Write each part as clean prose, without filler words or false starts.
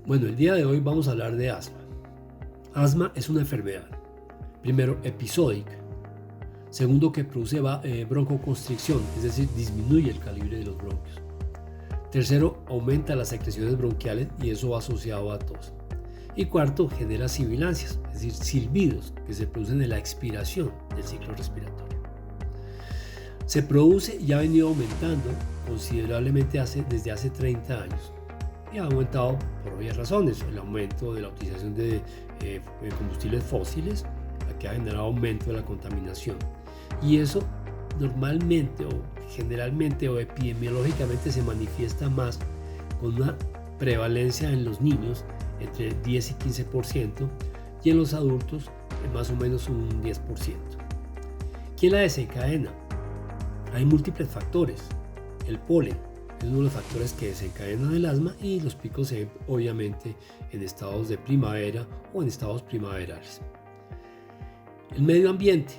Bueno, el día de hoy vamos a hablar de asma. Asma es una enfermedad, primero episódica, segundo que produce broncoconstricción, es decir, disminuye el calibre de los bronquios. Tercero, aumenta las secreciones bronquiales y eso va asociado a tos. Y cuarto, genera sibilancias, es decir, silbidos que se producen en la expiración del ciclo respiratorio. Se produce y ha venido aumentando considerablemente desde hace 30 años. Y ha aumentado por varias razones: el aumento de la utilización de combustibles fósiles, que ha generado aumento de la contaminación, y eso normalmente o generalmente o epidemiológicamente se manifiesta más con una prevalencia en los niños entre 10 y 15% y en los adultos más o menos un 10%. ¿Quién la desencadena? Hay múltiples factores. El polen es uno de los factores que desencadenan el asma, y los picos se ven obviamente en estados de primavera o en estados primaverales. El medio ambiente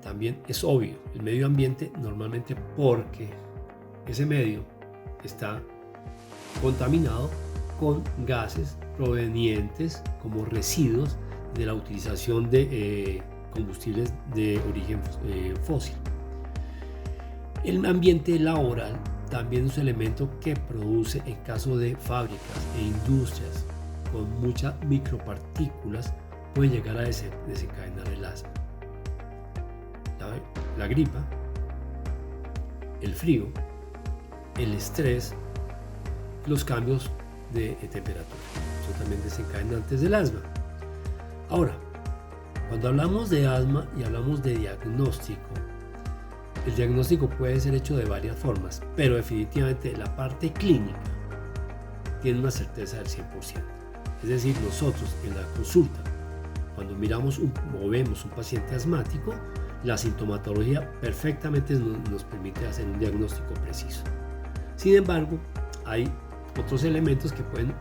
también es obvio. El medio ambiente normalmente porque ese medio está contaminado con gases provenientes como residuos de la utilización de combustibles de origen fósil. El ambiente laboral también es un elemento que produce, en caso de fábricas e industrias con muchas micropartículas, puede llegar a desencadenar el asma. La gripa, el frío, el estrés, los cambios de temperatura son también desencadenantes del asma. Ahora, cuando hablamos de asma y hablamos de diagnóstico, el diagnóstico puede ser hecho de varias formas, pero definitivamente la parte clínica tiene una certeza del 100%. Es decir, nosotros en la consulta, cuando miramos o vemos un paciente asmático, la sintomatología perfectamente nos permite hacer un diagnóstico preciso. Sin embargo, hay otros elementos que pueden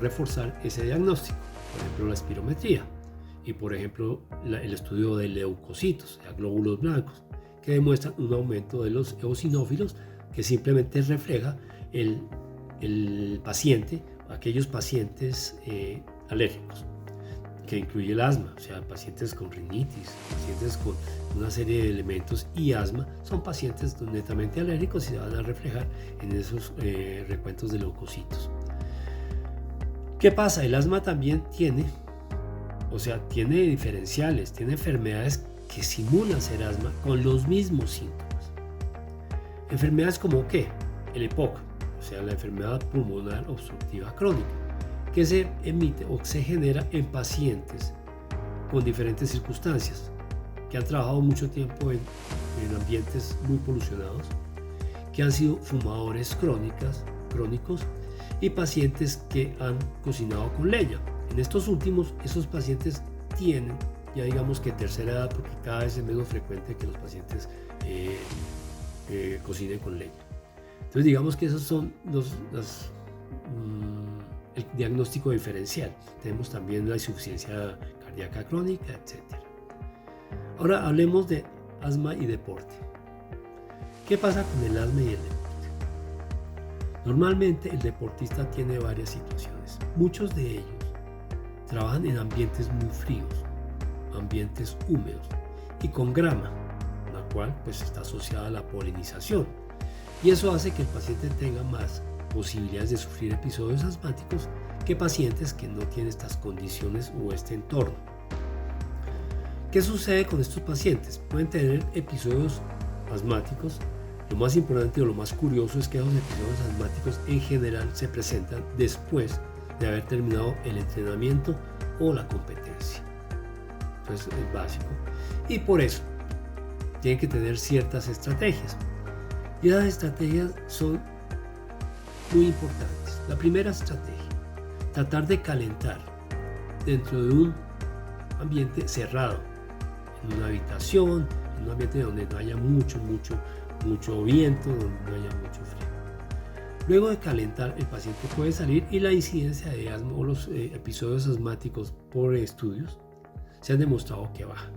reforzar ese diagnóstico, por ejemplo la espirometría y por ejemplo el estudio de leucocitos, glóbulos blancos, que demuestran un aumento de los eosinófilos, que simplemente refleja el paciente, aquellos pacientes alérgicos, que incluye el asma, o sea, pacientes con rinitis, pacientes con una serie de elementos, y asma son pacientes netamente alérgicos y se van a reflejar en esos recuentos de leucocitos. ¿Qué pasa? El asma también tiene diferenciales, tiene enfermedades que simulan ser asma con los mismos síntomas. Enfermedades como ¿qué? El EPOC, o sea, la enfermedad pulmonar obstructiva crónica, que se emite o se genera en pacientes con diferentes circunstancias, que han trabajado mucho tiempo en ambientes muy polucionados, que han sido fumadores crónicos y pacientes que han cocinado con leña. En estos últimos, esos pacientes tienen, ya digamos que tercera edad, porque cada vez es menos frecuente que los pacientes cocinen con leña. Entonces digamos que esos son el diagnóstico diferencial. Tenemos también la insuficiencia cardíaca crónica, etc. Ahora hablemos de asma y deporte. ¿Qué pasa con el asma y el deporte? Normalmente el deportista tiene varias situaciones. Muchos de ellos trabajan en ambientes muy fríos, ambientes húmedos y con grama, la cual pues está asociada a la polinización, y eso hace que el paciente tenga más posibilidades de sufrir episodios asmáticos que pacientes que no tienen estas condiciones o este entorno. ¿Qué sucede con estos pacientes? Pueden tener episodios asmáticos. Lo más importante o lo más curioso es que esos episodios asmáticos en general se presentan después de haber terminado el entrenamiento o la competencia. Entonces es básico, y por eso tienen que tener ciertas estrategias, y esas estrategias son muy importantes. La primera estrategia: tratar de calentar dentro de un ambiente cerrado, en una habitación, en un ambiente donde no haya mucho viento, donde no haya mucho frío. Luego de calentar, el paciente puede salir, y la incidencia de asma o los episodios asmáticos por estudios se han demostrado que baja.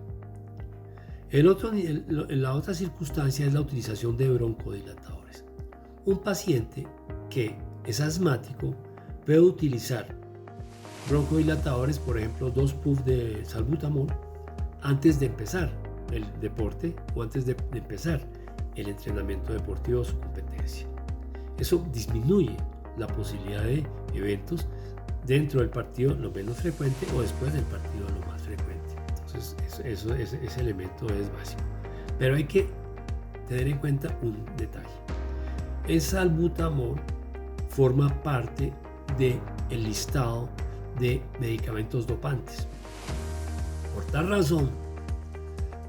La otra circunstancia es la utilización de broncodilatadores. Un paciente que es asmático puede utilizar broncodilatadores, por ejemplo 2 puffs de salbutamol, antes de empezar el deporte o antes de empezar el entrenamiento deportivo o su competencia. Eso disminuye la posibilidad de eventos dentro del partido lo menos frecuente o después del partido lo más frecuente. Entonces ese elemento es básico. Pero hay que tener en cuenta un detalle. El salbutamol forma parte del listado de medicamentos dopantes. Por tal razón,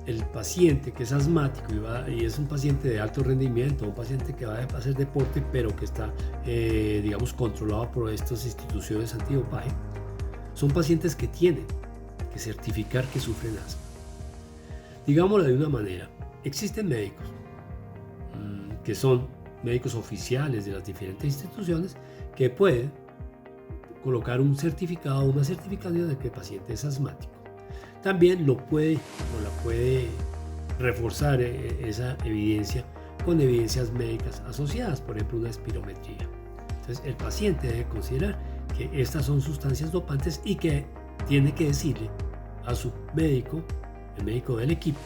el paciente que es asmático y es un paciente de alto rendimiento, un paciente que va a hacer deporte pero que está, controlado por estas instituciones antidopaje, son pacientes que tienen que certificar que sufren asma. Digámoslo de una manera, existen médicos que son médicos oficiales de las diferentes instituciones que pueden colocar un certificado o una certificación de que el paciente es asmático. También la puede reforzar esa evidencia con evidencias médicas asociadas, por ejemplo una espirometría. Entonces el paciente debe considerar que estas son sustancias dopantes y que tiene que decirle a su médico, el médico del equipo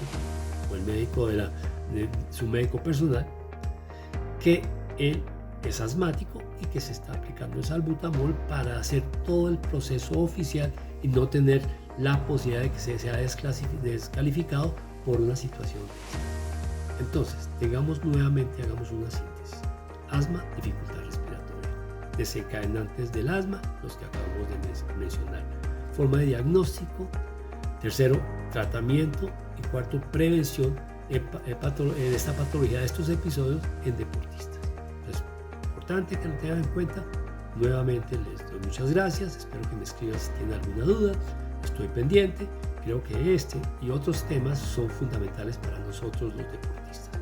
o el médico de su médico personal, que él es asmático y que se está aplicando el salbutamol para hacer todo el proceso oficial y no tener la posibilidad de que se sea descalificado por una situación. Entonces, hagamos una síntesis. Asma, dificultad respiratoria. Desencadenantes del asma, los que acabamos de mencionar. Forma de diagnóstico. Tercero, tratamiento. Y cuarto, prevención de esta patología, de estos episodios en deportistas. Es importante que lo tengan en cuenta. Nuevamente les doy muchas gracias. Espero que me escriban si tienen alguna duda. Estoy pendiente. Creo que este y otros temas son fundamentales para nosotros los deportistas.